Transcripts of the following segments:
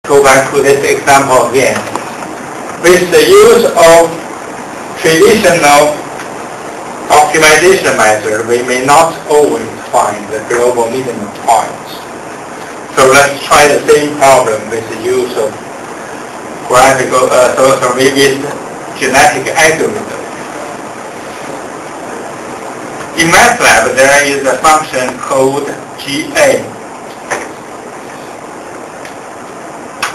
go back to this example again. With the use of traditional optimization method, we may not always find the global minimum points. So let's try the same problem with the use of graphical, with genetic algorithm. In Matlab, there is a function called GA.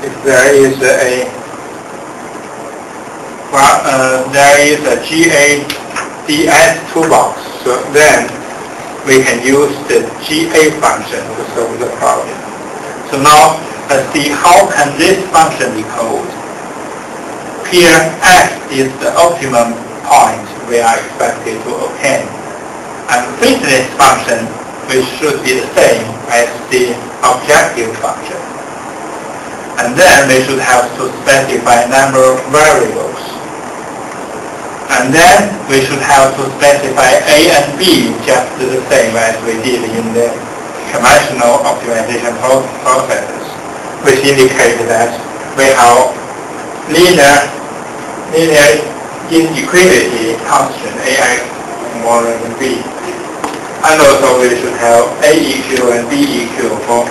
If there is a GADS toolbox, so then we can use the GA function to solve the problem. So now let's see how can this function be called. Here X is the optimum point we are expected to obtain. And fitness function, which should be the same as the objective function. And then we should have to specify a number of variables. And then we should have to specify A and B just the same as we did in the conventional optimization processes, which indicate that we have linear inequality constant AX more than B. And also we should have AEQ and BEQ for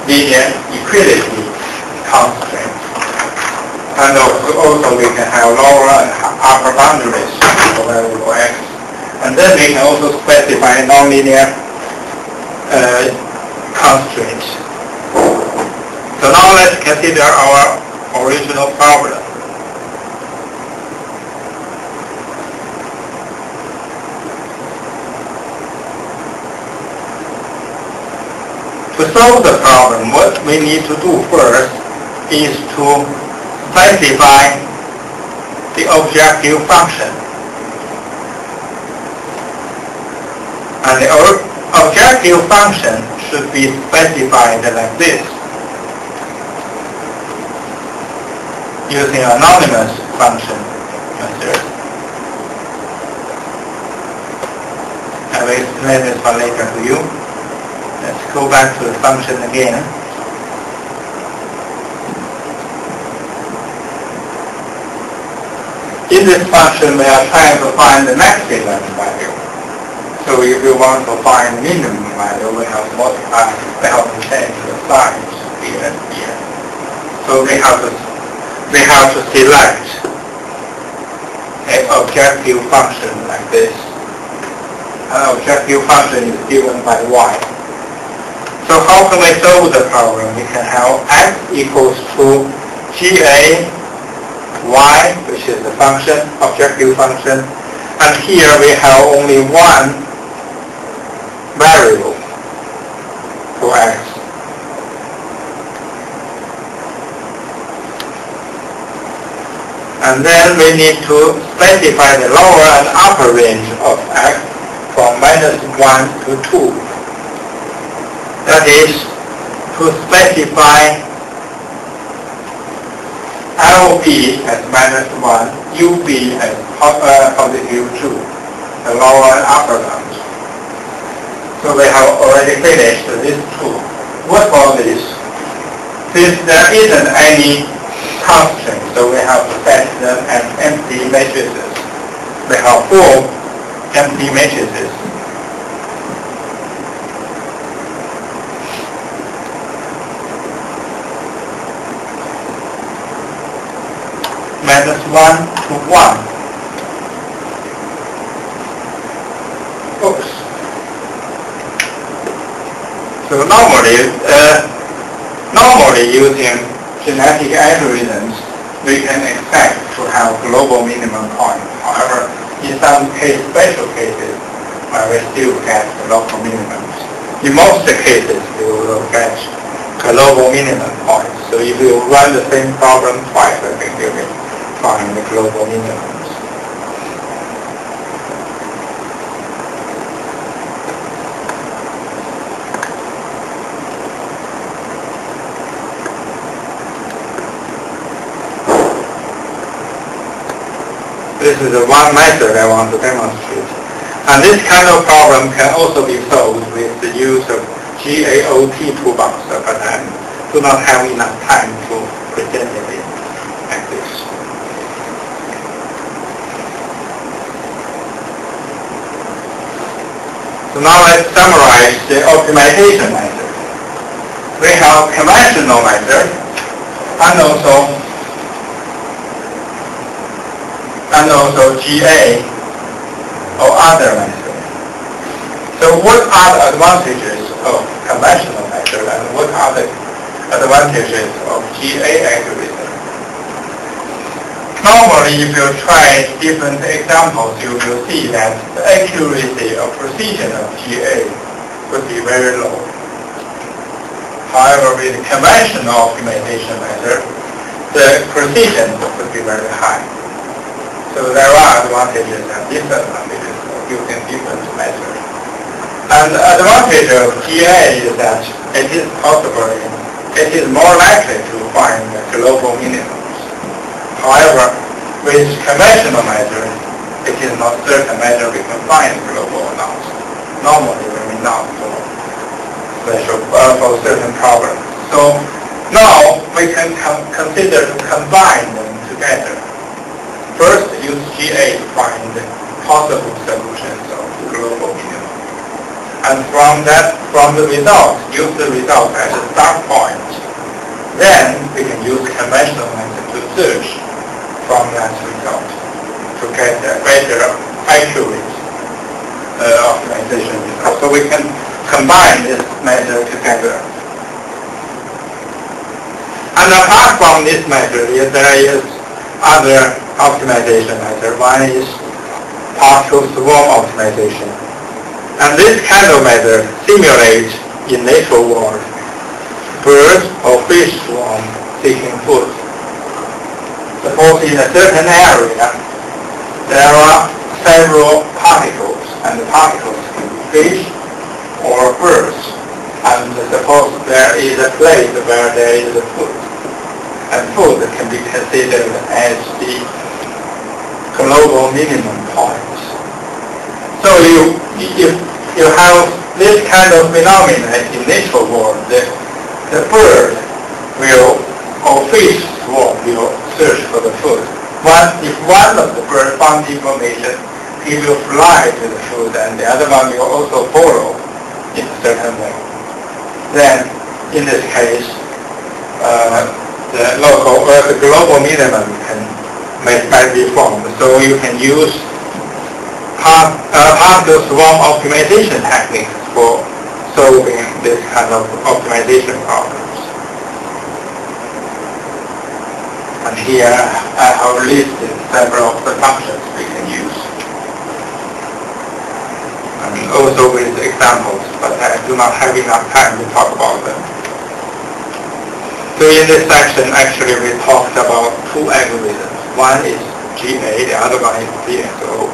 linear equality constraints. And also we can have lower and upper boundaries for variable X. And then we can also specify nonlinear constraints. So now let's consider our original problem. To solve the problem, what we need to do first is to specify the objective function. And the objective function should be specified like this, using anonymous function method. I will explain this one later to you. Let's go back to the function again. In this function, we are trying to find the maximum value. So if we want to find the minimum value, we have to multiply, we have to change the signs here and here. So we have to select an objective function like this. An objective function is given by y. So how can we solve the problem? We can have x equals to GA y, which is the function, objective function, and here we have only one variable for x. And then we need to specify the lower and upper range of x from -1 to 2. That is, to specify LB as -1, UB as positive 2, the lower and upper bounds. So we have already finished these two. What about this? Since there isn't any constraint, so we have to set them as empty matrices. We have 4 empty matrices. -1 to 1. Oops. So normally using genetic algorithms, we can expect to have global minimum point. However, in some special cases, we still get local minimums. In most cases, we will get global minimum points. So if you run the same problem twice, I think you will find the global minimums. This is the one method I want to demonstrate. And this kind of problem can also be solved with the use of GAOT toolbox, but I do not have enough time to So now let's summarize the optimization method. We have conventional method and also GA or other method. So what are the advantages of conventional method and what are the advantages of GA algorithm? Normally, if you try different examples, you will see that the accuracy or precision of GA would be very low. However, with conventional optimization method, the precision would be very high. So there are advantages and disadvantages of using different methods. And the advantage of GA is that it is more likely to find global minimums. However, with conventional method, it is not certain whether we can find global or not. Normally, we may not for certain problems. So now we can consider to combine them together. First, use GA to find possible solutions of global minimum. And from the result, use the result as a start point. Then we can use conventional method to search from that result to get a better accurate optimization result. So we can combine this method together. And apart from this method, there is other optimization method. One is partial swarm optimization. And this kind of method simulates in natural world bird or fish swarm seeking food. Suppose in a certain area there are several particles, and the particles can be fish or birds. And suppose there is a place where there is food, and food can be considered as the global minimum point. So if you have this kind of phenomena in natural world, the bird will, or fish swarm will search for the food. If one of the birds found information, he will fly to the food, and the other one will also follow in a certain way. Then, in this case, the global minimum might be formed. So you can use partial swarm optimization techniques for solving this kind of optimization problems. And here I have listed several of the functions we can use. And also with examples, but I do not have enough time to talk about them. So in this section, actually we talked about two algorithms. One is GA, the other one is DSO,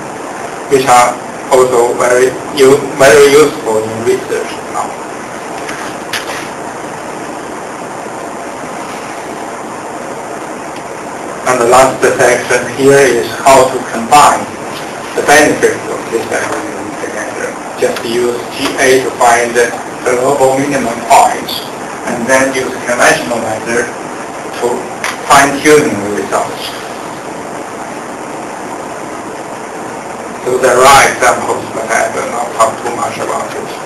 which are also very useful in research now. And the last section here is how to combine the benefits of this algorithm together. Just use GA to find the global minimum points, and then use conventional method to fine-tuning the results. So there are examples, but I will not talk too much about it.